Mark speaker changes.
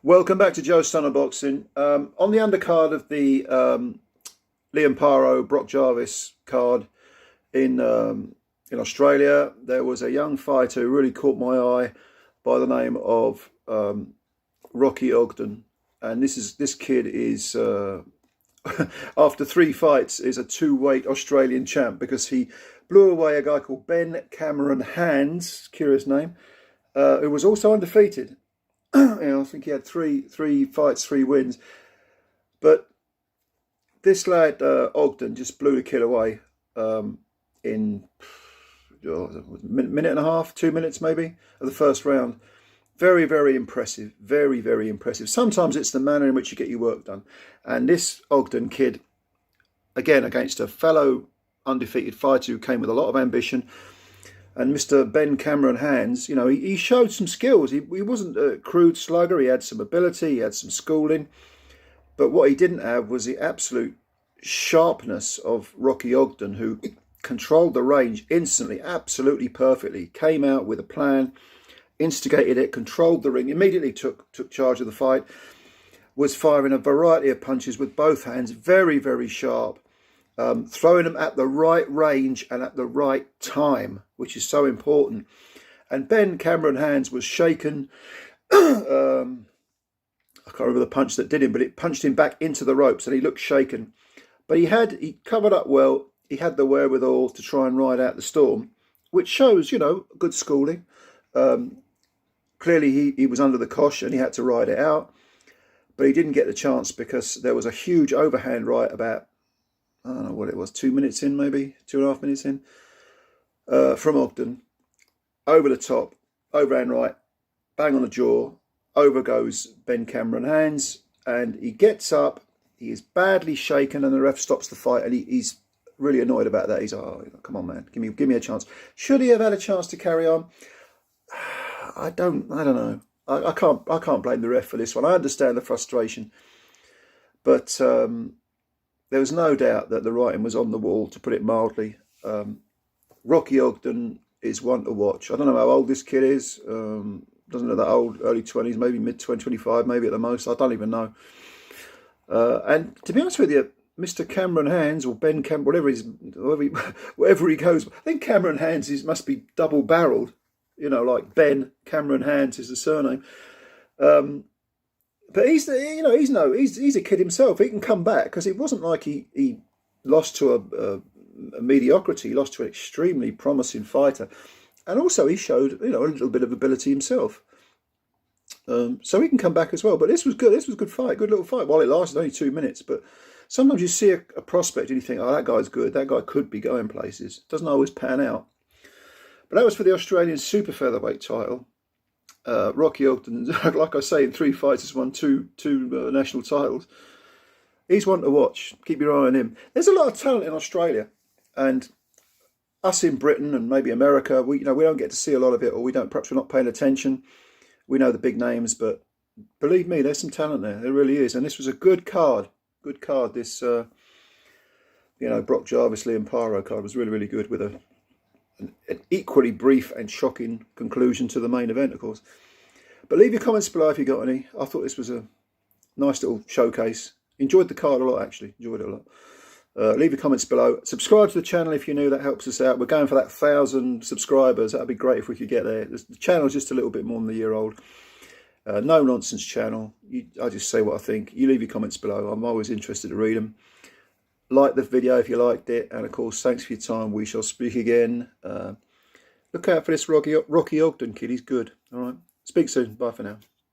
Speaker 1: Welcome back to Joe Stunner Boxing. On the undercard of the Liam Paro Brock Jarvis card in Australia, there was a young fighter who really caught my eye by the name of Rocky Ogden, and this kid is after 3 fights is a 2-weight Australian champ because he blew away a guy called Ben Cameron Hands, curious name, who was also undefeated. I think he had three fights, 3 wins. But this lad, Ogden, just blew the kid away in a minute and a half, 2 minutes maybe, of the first round. Very, very impressive. Very, very impressive. Sometimes it's the manner in which you get your work done. And this Ogden kid, again, against a fellow undefeated fighter who came with a lot of ambition, and Mr. Ben Cameron Hands, you know, he showed some skills. He wasn't a crude slugger. He had some ability. He had some schooling. But what he didn't have was the absolute sharpness of Rocky Ogden, who controlled the range instantly, absolutely perfectly. Came out with a plan, instigated it, controlled the ring, immediately took charge of the fight. Was firing a variety of punches with both hands, very, very sharp. Throwing them at the right range and at the right time, which is so important. And Ben Cameron Hands was shaken. I can't remember the punch that did him, but it punched him back into the ropes and he looked shaken. But he covered up well. He had the wherewithal to try and ride out the storm, which shows, you know, good schooling. Clearly he was under the cosh and he had to ride it out. But he didn't get the chance because there was a huge overhand right about, I don't know what it was, 2 minutes in, maybe 2.5 minutes in, from Ogden, over the top, overhand right, bang on the jaw, over goes Ben Cameron Hands, and he gets up, he is badly shaken, and the ref stops the fight, and he's really annoyed about that. He's like, oh, come on, man, give me a chance. Should he have had a chance to carry on? I don't know. I can't blame the ref for this one. I understand the frustration, but there was no doubt that the writing was on the wall, to put it mildly. Rocky Ogden is one to watch. I don't know how old this kid is. Doesn't look that old, early 20s, maybe mid-20s, 25 maybe at the most. I don't even know. And to be honest with you, Mr. Cameron Hands, or Ben Cam, whatever he goes, I think Cameron Hands must be double-barreled. You know, like Ben Cameron Hands is the surname. But he's a kid himself. He can come back, because it wasn't like he lost to a mediocrity. He lost to an extremely promising fighter, and also he showed, you know, a little bit of ability himself. So he can come back as well. But this was good. This was a good fight, good little fight. While it lasted only 2 minutes, but sometimes you see a prospect and you think, oh, that guy's good. That guy could be going places. Doesn't always pan out. But that was for the Australian Super-Featherweight title. Rocky Ogden, like I say, in 3 fights has won two national titles. He's one to watch. Keep your eye on him. There's a lot of talent in Australia, and us in Britain and maybe America, we don't get to see a lot of it, or perhaps we're not paying attention. We know the big names, but believe me, there's some talent there. There really is, and this was a good card. Good card. This Brock Jarvis Liam Paro card was really, really good, with an equally brief and shocking conclusion to the main event, of course. But leave your comments below if you got any. I thought this was a nice little showcase. Enjoyed the card a lot, actually. Enjoyed it a lot. Leave your comments below. Subscribe to the channel if you're new. That helps us out. We're going for that 1,000 subscribers. That'd be great if we could get there. The channel's just a little bit more than a year old. No nonsense channel. I just say what I think. You leave your comments below. I'm always interested to read them. Like the video if you liked it, and of course, thanks for your time. We shall speak again. Look out for this Rocky Ogden kid. He's good. All right. Speak soon. Bye for now.